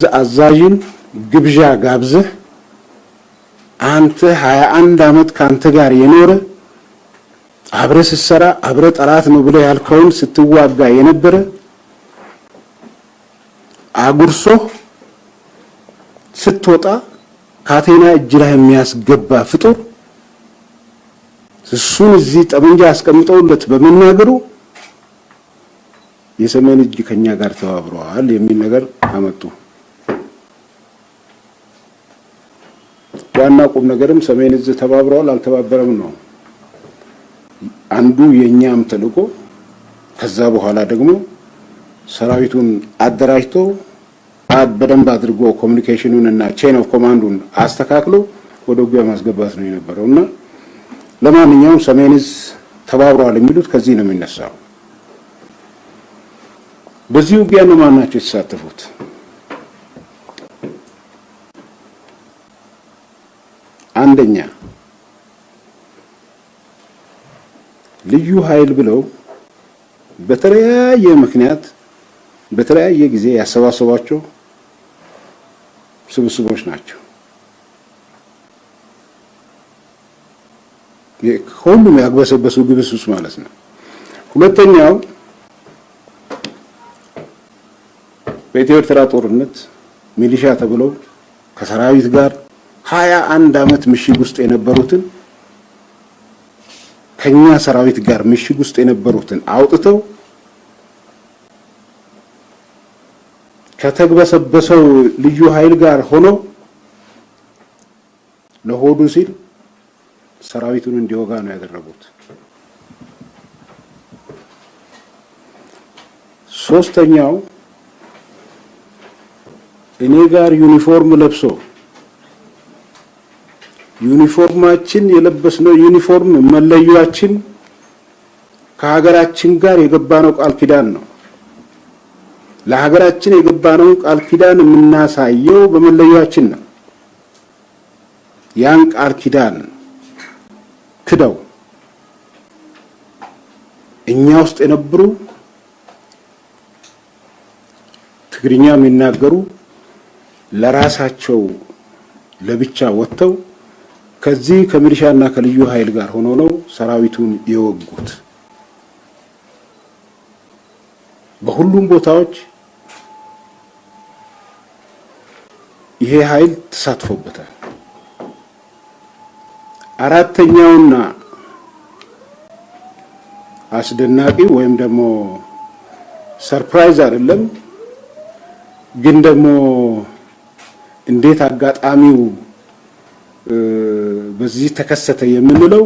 አዛዥን ግብዣ ጋብዘህ አንተ 21 አመት ካንተ ጋር የኖረ አብረ ሲሰራ አብረ ጠላት ነው ብለ ያልከውን ስትዋጋ የነበረ አጉርሶ ስትወጣ ካቴና እጅ ላይ የሚያስገባ ፍጡር እሱን እዚህ ጠመንጃ አስቀምጠውለት በመናገሩ የሰሜን እጅ ከኛ ጋር ተባብረዋል የሚል ነገር አመጡ። ዋና ቁም ነገርም ሰሜን እዝ ተባብረዋል አልተባበረም ነው አንዱ የኛም ተልቆ። ከዛ በኋላ ደግሞ ሰራዊቱን አደራጅቶ በደንብ አድርጎ ኮሙኒኬሽኑን እና ቼን ኦፍ ኮማንዱን አስተካክሎ ወደ ውጊያ ማስገባት ነው የነበረውና ለማንኛውም ሰሜን እዝ ተባብረዋል የሚሉት ከዚህ ነው የሚነሳው። በዚህ ውጊያ ነው ማናቸው የተሳተፉት? አንደኛ ልዩ ኃይል ብለው በተለያየ ምክንያት በተለያየ ጊዜ ያሰባሰባቸው ስብስቦች ናቸው። ሁሉም ያግበሰበሱ ግብስብስ ማለት ነው። ሁለተኛው በኢትዮ ኤርትራ ጦርነት ሚሊሻ ተብለው ከሰራዊት ጋር 21 አመት ምሽግ ውስጥ የነበሩትን ከኛ ሰራዊት ጋር ምሽግ ውስጥ የነበሩትን አውጥተው ከተግበሰበሰው ልዩ ኃይል ጋር ሆኖ ለሆዱ ሲል ሰራዊቱን እንዲወጋ ነው ያደረጉት። ሶስተኛው እኔ ጋር ዩኒፎርም ለብሶ ዩኒፎርማችን የለበስነው ዩኒፎርም መለያችን ከሀገራችን ጋር የገባነው ቃል ኪዳን ነው። ለሀገራችን የገባነው ቃል ኪዳን የምናሳየው በመለያችን ነው። ያን ቃል ኪዳን ክደው እኛ ውስጥ የነበሩ ትግርኛ የሚናገሩ ለራሳቸው ለብቻ ወጥተው ከዚህ ከሚሊሻና ከልዩ ኃይል ጋር ሆኖ ነው ሰራዊቱን የወጉት። በሁሉም ቦታዎች ይሄ ኃይል ተሳትፎበታል። አራተኛውና አስደናቂ ወይም ደግሞ ሰርፕራይዝ አይደለም ግን ደግሞ እንዴት አጋጣሚው በዚህ ተከሰተ የምንለው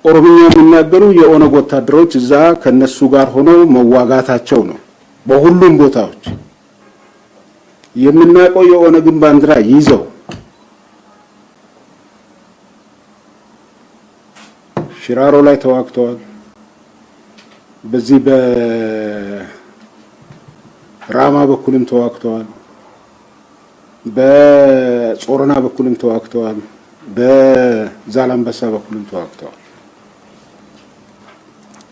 ኦሮምኛ የሚናገሩ የኦነግ ወታደሮች እዛ ከነሱ ጋር ሆነው መዋጋታቸው ነው። በሁሉም ቦታዎች የምናውቀው የኦነግን ባንዲራ ይዘው ሽራሮ ላይ ተዋግተዋል። በዚህ በራማ በኩልም ተዋግተዋል። በጾረና በኩልም ተዋግተዋል። በዛላምበሳ በኩልም ተዋግተዋል።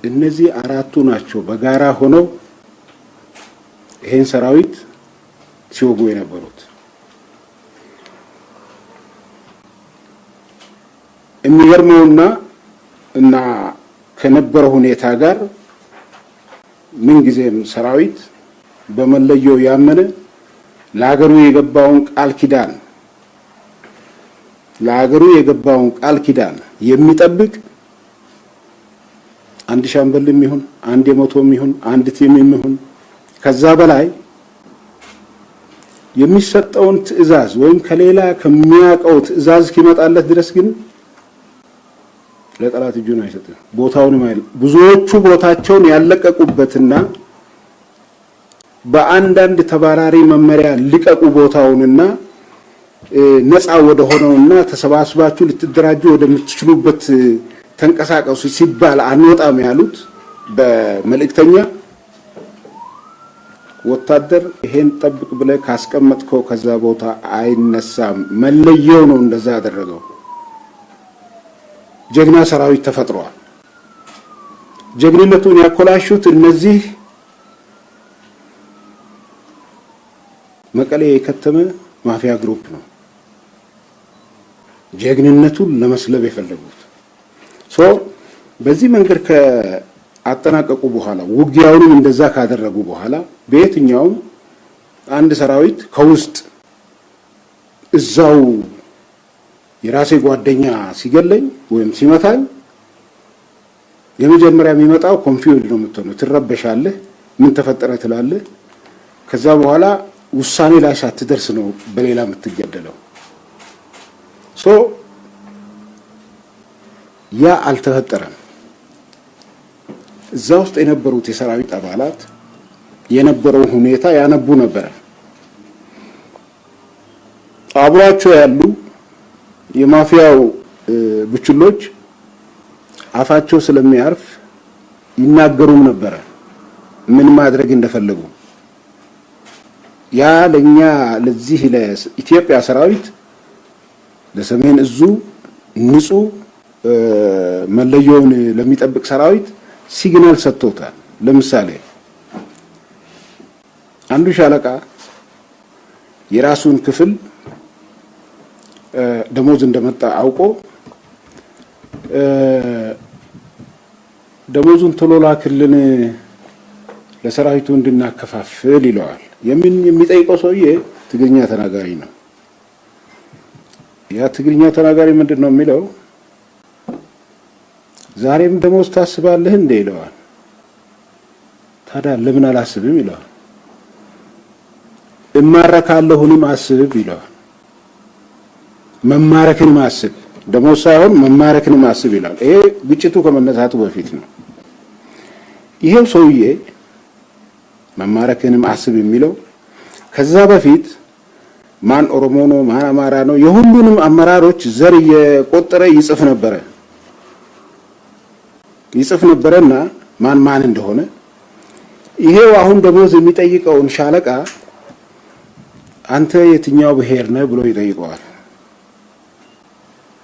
እነዚህ አራቱ ናቸው በጋራ ሆነው ይሄን ሰራዊት ሲወጉ የነበሩት። የሚገርመውና እና ከነበረው ሁኔታ ጋር ምን ጊዜም ሰራዊት በመለየው ያመነ ለሀገሩ የገባውን ቃል ኪዳን የሚጠብቅ አንድ ሻምበልም ይሁን አንድ የመቶም ይሁን አንድ ቲምም ይሁን ከዛ በላይ የሚሰጠውን ትዕዛዝ ወይም ከሌላ ከሚያቀው ትዕዛዝ kiመጣለት ድረስ ግን ለጠላት እጁን አይሰጥም። ቦታውን ማይል ብዙዎቹ ቦታቸውን ያለቀቁበትና በአንዳንድ ተባራሪ መመሪያ ሊቀቁ ቦታውንና ነፃ ወደ ሆነውና ተሰባስባችሁ ልትደራጁ ወደምትችሉበት ተንቀሳቀሱ ሲባል አንወጣም ያሉት በመልእክተኛ ወታደር ይሄን ጠብቅ ብለ ካስቀመጥከው ከዛ ቦታ አይነሳም መለየው ነው እንደዛ ያደረገው። ጀግና ሰራዊት ተፈጥሯል። ጀግንነቱን ያኮላሹት እነዚህ መቀሌ የከተመ ማፊያ ግሩፕ ነው ጀግንነቱን ለመስለብ የፈለጉት በዚህ መንገድ ከአጠናቀቁ በኋላ ውጊያውንም እንደዛ ካደረጉ በኋላ በየትኛው አንድ ሰራዊት ከውስጥ እዛው የራሴ ጓደኛ ሲገለኝ ወይም ሲመታኝ የመጀመሪያ የሚመጣው ኮንፊውዝድ ነው የምትሆነው ትረበሻለህ ምን ተፈጠረ ትላለህ ከዛ በኋላ ውሳኔ ላይ ሳትደርስ ነው በሌላ የምትገደለው ያ አልተፈጠረም እዛ ውስጥ የነበሩት የሰራዊት አባላት የነበረው ሁኔታ ያነቡ ነበር አብራቸው ያሉ የማፊያው ብችሎች አፋቸው ስለሚያርፍ ይናገሩም ነበር ምን ማድረግ እንደፈለጉ ያ ለኛ ለዚህ ለኢትዮጵያ ሰራዊት ለሰሜን እዙ ንጹህ መለዮውን ለሚጠብቅ ሰራዊት ሲግናል ሰጥቶታል ለምሳሌ አንዱ ሻለቃ የራሱን ክፍል ደሞዝ እንደመጣ አውቆ ደሞዙን ተሎላ ክልን ለሰራዊቱ እንድናከፋፍል ይለዋል የሚጠይቀው ሰውዬ ትግርኛ ተናጋሪ ነው ያ ትግርኛ ተናጋሪ ምንድነው የሚለው ዛሬም ደሞዝ ታስባለህ እንዴ ይለዋል ታዲያ ለምን አላስብም ይለዋል እማረካለሁንም አስብ ይለዋል መማረክን ማስብ ደሞዝ ሳይሆን መማረክን ማስብ ይላል ይሄ ግጭቱ ከመነሳቱ በፊት ነው ይሄው ሰውዬ መማረክን ማስብ የሚለው ከዛ በፊት ማን ኦሮሞ ነው ማን አማራ ነው የሁሉንም አመራሮች ዘር የቆጠረ ይጽፍ ነበርና ማን እንደሆነ ይሄው አሁን ደሞዝ የሚጠይቀውን ሻለቃ አንተ የትኛው ብሄር ነህ ብሎ ይጠይቀዋል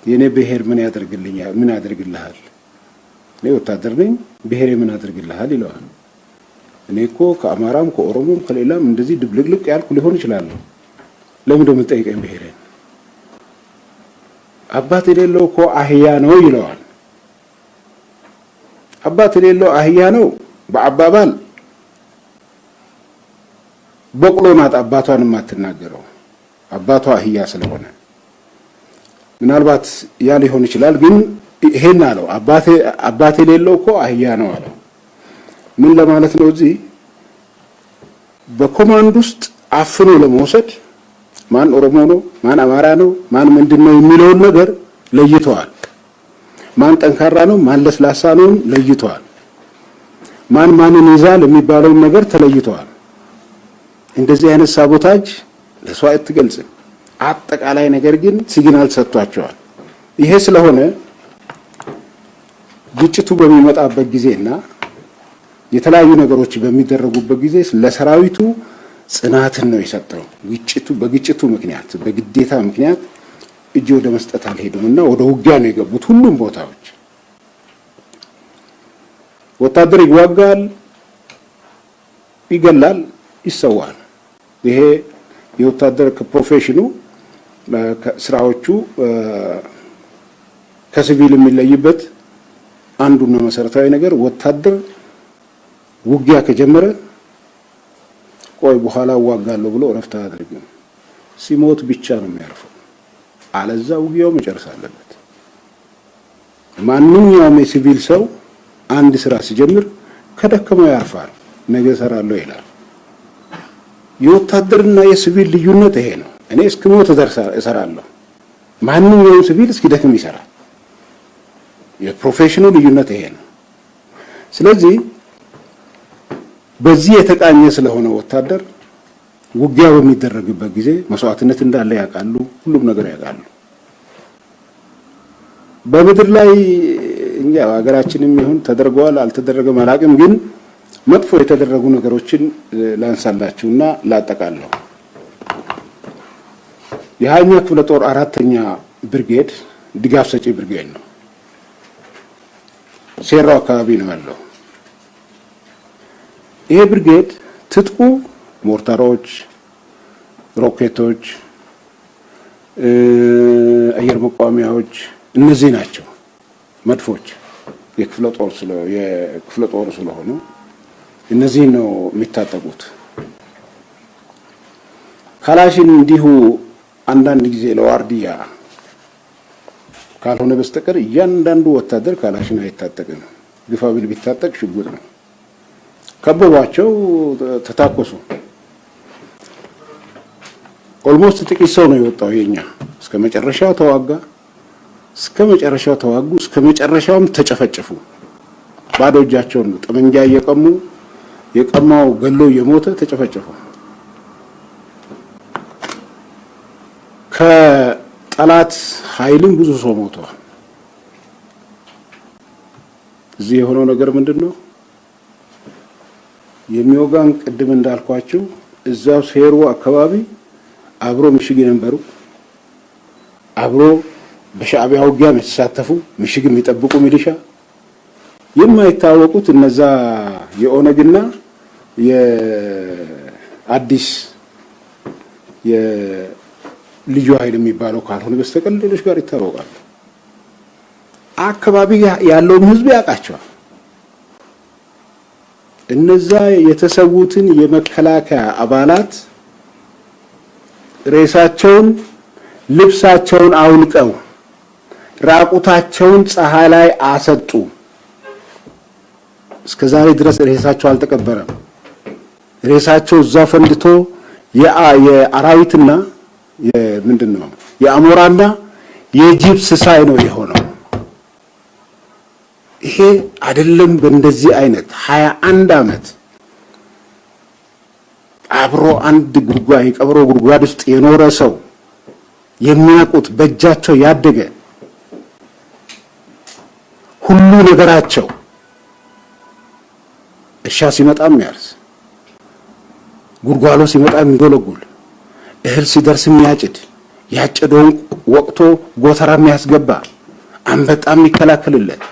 የኔ ብሄር ምን ያደርግልሃል እኔ ወታደር ነኝ ብሄሬ ምን ያደርግልሃል ይለዋል እኔ እኮ ከአማራም ከኦሮሞም ከሌላም እንደዚህ ድብልቅልቅ ያልኩ ሊሆን ይችላል ለምን እንደምትጠይቀኝ ብሄሬን አባት የሌለው እኮ አህያ ነው ይለዋል አባት የሌለው አህያ ነው በአባባል በቅሎ ናት አባቷን ማትናገረው አባቷ አህያ ስለሆነ ምናልባት ያ ሊሆን ይችላል ግን ይሄን አለው አባቴ የሌለው እኮ አህያ ነው አለው ምን ለማለት ነው እዚህ በኮማንድ ውስጥ አፍኖ ለመውሰድ ማን ኦሮሞ ነው ማን አማራ ነው ማን ምንድነው የሚለው ነገር ለይቷል ማን ጠንካራ ነው ማን ለስላሳ ነው ለይቷል ማንን ይዛል የሚባለው ነገር ተለይቷል እንደዚህ አይነት ሳቦታጅ ለሷ አትገልጽ አጠቃላይ ነገር ግን ሲግናል ሰጥቷቸዋል ይሄ ስለሆነ ግጭቱ በሚመጣበት ጊዜና የተለያዩ ነገሮች በሚደረጉበት ጊዜ ለሰራዊቱ ጽናትን ነው የሰጠው በግጭቱ ምክንያት በግዴታ ምክንያት እጅ ወደ መስጠት አልሄዱምና ወደ ውጊያ ነው የገቡት ሁሉም ቦታዎች ወታደር ይዋጋል ይገላል ይሰዋል ይሄ የወታደር ፕሮፌሽኑ ስራዎቹ ከሲቪል የሚለይበት አንዱና መሰረታዊ ነገር ወታደር ውጊያ ከጀመረ ቆይ በኋላ ዋጋለሁ ብሎ ረፍታ አድርገው ሲሞት ብቻ ነው የሚያርፈው አለዛ ውጊያው መጨረስ አለበት ማንኛውም የሲቪል ሰው አንድ ስራ ሲጀምር ከደከመው ያርፋል ነገ ሰራለሁ ይላል የወታደርና የሲቪል ልዩነት ይሄ ነው እኔ እስከሞት እሰራለሁ ማንኛውም ሲቪል እስኪደክም ይሰራል የፕሮፌሽናል ልዩነት ይሄ ነው ስለዚህ በዚህ የተቃኘ ስለሆነ ወታደር ውጊያ በሚደረግበት ጊዜ መስዋዕትነት እንዳለ ያውቃሉ ሁሉም ነገር ያውቃሉ በምድር ላይ እኛ ሀገራችንም ይሁን ተደርጓል አልተደረገም አላቅም ግን መጥፎ የተደረጉ ነገሮችን ላንሳላችሁና ላጠቃለሁ የሃኛ ክፍለ ጦር 4ኛ ብርጌድ ድጋፍ ሰጪ ብርጌድ ነው ሴራው አካባቢ ነው ያለው ይሄ ብርጌድ ትጥቁ ሞርታሮች ሮኬቶች አየር መቋሚያዎች እነዚህ ናቸው መድፎች የክፍለ ጦር ስለሆኑ እነዚህ ነው የሚታጠቁት ካላሽን እንዲሁ አንዳንድ ጊዜ ለዋርዲያ ካልሆነ በስተቀር እያንዳንዱ ወታደር ካላሽን አይታጠቅም ግፋቢል ቢታጠቅ ሽጉጥ ነው ከበቧቸው ተታኮሱ ኦልሞስት ጥቂት ሰው ነው የወጣው የኛ እስከመጨረሻው ተዋጉ እስከመጨረሻውም ተጨፈጨፉ ባዶ እጃቸውን ጠመንጃ የቀማው ገሎ የሞተ ተጨፈጨፉ ከጠላት ኃይልም ብዙ ሰው ሞቷል እዚህ የሆነው ነገር ምንድነው የሚወጋን ቅድም እንዳልኳችሁ እዛው ሴሩ አካባቢ አብሮ ምሽግ የነበሩ አብሮ በሻዕቢያ ውጊያ የተሳተፉ ምሽግ የሚጠብቁ ሚሊሻ የማይታወቁት እነዛ የኦነግና የአዲስ የልዩ ኃይል የሚባለው ካልሆነ በስተቀር ሌሎች ጋር ይታወቃሉ አካባቢ ያለው ህዝብ ያውቃቸዋል እነዛ የተሰዉትን የመከላከያ አባላት ሬሳቸውን ልብሳቸውን አውልቀው ራቁታቸውን ፀሐይ ላይ አሰጡ እስከዛሬ ድረስ ሬሳቸው አልተቀበረም ሬሳቸው እዛው ፈንድቶ የአራዊትና ምንድነው የአሞራና የጂፕ ስሳይ ነው የሆነው ይሄ አይደለም በእንደዚህ አይነት 21 አመት አብሮ አንድ ጉርጓድ የቀብሮ ጉርጓድ ውስጥ የኖረ ሰው የሚያቁት በእጃቸው ያደገ ሁሉ ነገራቸው እርሻ ሲመጣም ያርስ ጉርጓሎ ሲመጣ የሚጎለጉል እህል ሲደርስ የሚያጭድ ያጨደውን ወቅቶ ጎተራ የሚያስገባ አንበጣም የሚከላከልለት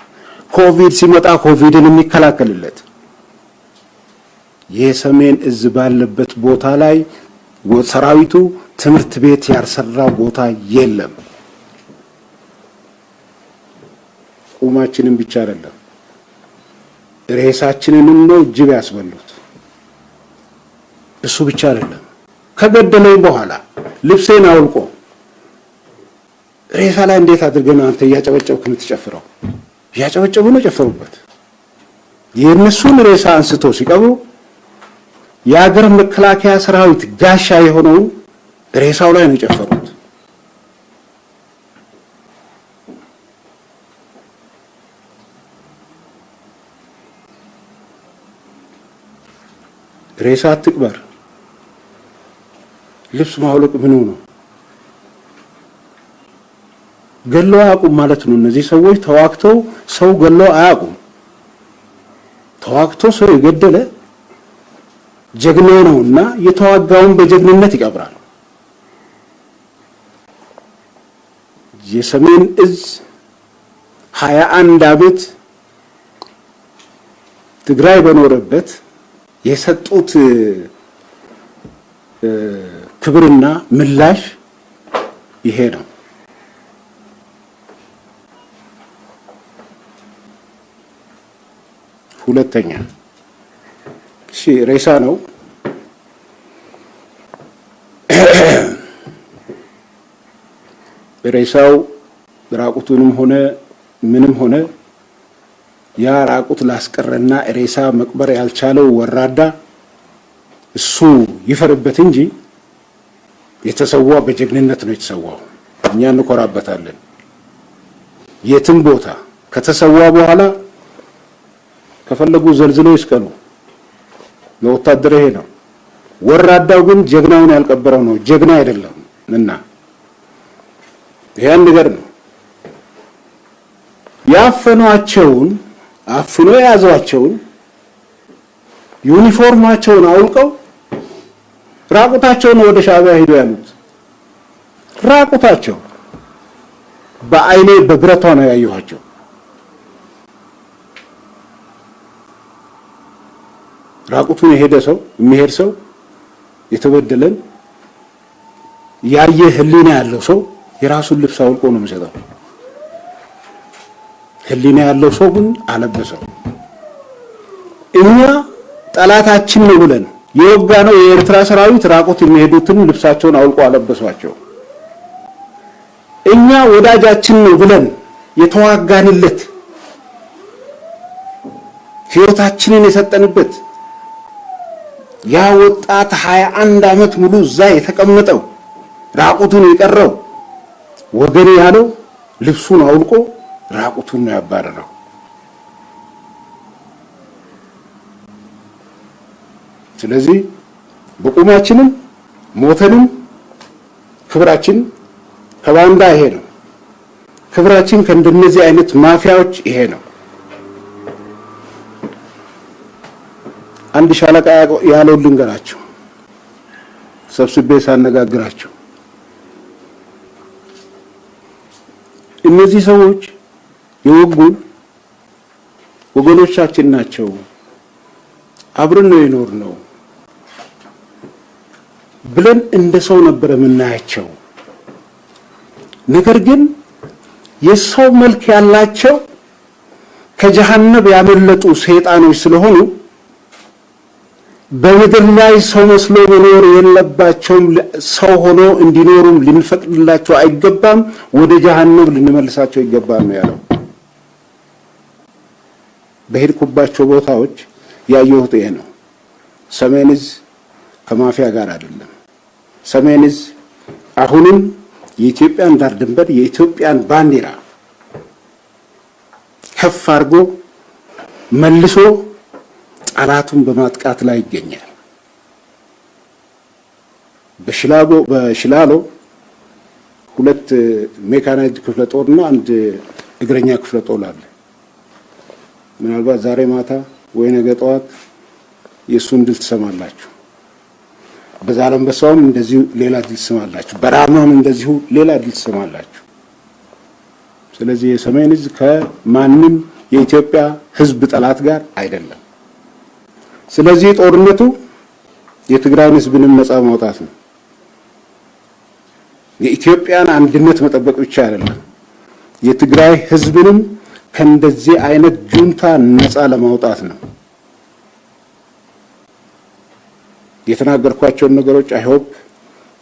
ኮቪድ ሲመጣ ኮቪድን የሚከላከልለት የሰሜን እዝ ባለበት ቦታ ላይ ሰራዊቱ ትምህርት ቤት ያርሰራ ቦታ የለም ቁማችንን ብቻ አይደለም ሬሳችንንም ነው ጅብ ያስበሉት እሱ ብቻ አይደለም ከገደለኝ በኋላ ልብሴን አውልቆ ሬሳ ላይ እንዴት አድርገን አንተ ያጨበጨብክ የምትጨፍረው ያጨበጨቡ ነው ጨፈሩበት የነሱን ሬሳ አንስቶ ሲቀብሩ የአገር መከላከያ ሰራዊት ጋሻ የሆነው ሬሳው ላይ ነው ጨፈሩት ሬሳ አትቅበር ልብስ ማውለቅ ምን ነው ገለው አያውቁም ማለት ነው እነዚህ ሰዎች ተዋክተው ሰው ገለው አያውቁም ተዋክተው ሰው የገደለ ጀግና ነውና የተዋጋውን በጀግንነት ይቀብራል የሰሜን እዝ 21 አመት ትግራይ በኖረበት የሰጡት ክብርና ምላሽ ይሄ ነው ሁለተኛ ሬሳ ነው ሬሳው ራቁቱንም ሆነ ምንም ሆነ ያ ራቁት ላስቀረና ሬሳ መቅበር ያልቻለው ወራዳ እሱ ይፈርበት እንጂ የተሰዋ በጀግንነት ነው የተሰዋው እኛ እንኮራበታለን የትም ቦታ ከተሰዋ በኋላ ከፈለጉ ዘልዝለው ይስቀሉ ለወታደር ይሄ ነው ወራዳው ግን ጀግናውን ያልቀበረው ነው ጀግና አይደለም እና ያን ነገር ነው ያፈኗቸውን አፍኖ ያዟቸውን ዩኒፎርማቸውን አውልቀው ራቁታቸውን ወደ ሻዕቢያ ሄዱ ያሉት ራቁታቸው በአይኔ በብረቷ ነው ያዩዋቸው ራቁቱን የሄደ ሰው የሚሄድ ሰው የተበደለን ያየ ህሊና ያለው ሰው የራሱን ልብስ አውልቆ ነው የሚሰጠው። ህሊና ያለው ሰው ግን አለበሰው። እኛ ጠላታችን ነው ብለን የወጋ ነው የኤርትራ ሰራዊት ራቆት የሚሄዱትን ልብሳቸውን አውልቆ አለበሷቸው። እኛ ወዳጃችን ነው ብለን የተዋጋንለት ህይወታችንን የሰጠንበት ያ ወጣት 21 አመት ሙሉ እዛ የተቀመጠው ራቁቱን የቀረው ወገኔ ያለው ልብሱን አውልቆ ራቁቱን ነው ያባረረው። ስለዚህ በቁማችንም ሞተንም ክብራችን ከባንዳ ይሄ ነው። ክብራችን ከእንደነዚህ አይነት ማፊያዎች ይሄ ነው። አንድ ሻለቃ ያለው ልንገራቸው ሰብስቤ ሳነጋግራቸው እነዚህ ሰዎች የወጉን ወገኖቻችን ናቸው፣ አብረን ነው የኖርነው ብለን እንደ ሰው ነበር የምናያቸው። ነገር ግን የሰው መልክ ያላቸው ከጀሃነም ያመለጡ ሰይጣኖች ስለሆኑ በምድር ላይ ሰው መስሎ መኖር የለባቸውም። ሰው ሆኖ እንዲኖሩም ልንፈቅድላቸው አይገባም። ወደ ጀሃነም ልንመልሳቸው ይገባል ነው ያለው። በሄድኩባቸው ቦታዎች ያየሁት ይሄ ነው። ሰሜን ዕዝ ከማፊያ ጋር አይደለም። ሰሜን ዕዝ አሁንም የኢትዮጵያን ዳር ድንበር የኢትዮጵያን ባንዲራ ከፍ አድርጎ መልሶ ጠላቱን በማጥቃት ላይ ይገኛል። በሽላሎ ሁለት ሜካናይዝድ ክፍለ ጦርና አንድ እግረኛ ክፍለ ጦር አለ። ምናልባት ዛሬ ማታ ወይ ነገ ጠዋት የሱን ድል ትሰማላችሁ። በዛላምበሳውም እንደዚሁ ሌላ ድል ትሰማላችሁ። በራማም እንደዚሁ ሌላ ድል ትሰማላችሁ። ስለዚህ የሰሜን ዕዝ ከማንም የኢትዮጵያ ሕዝብ ጠላት ጋር አይደለም። ስለዚህ ጦርነቱ የትግራይን ሕዝብንም ነፃ ማውጣት ነው። የኢትዮጵያን አንድነት መጠበቅ ብቻ አይደለም፣ የትግራይ ሕዝብንም ከእንደዚህ አይነት ጁንታ ነፃ ለማውጣት ነው። የተናገርኳቸውን ነገሮች አይሆፕ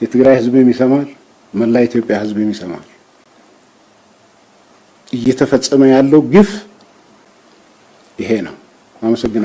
የትግራይ ሕዝብም ይሰማል፣ መላ ኢትዮጵያ ሕዝብም ይሰማል። እየተፈጸመ ያለው ግፍ ይሄ ነው። አመሰግናለሁ።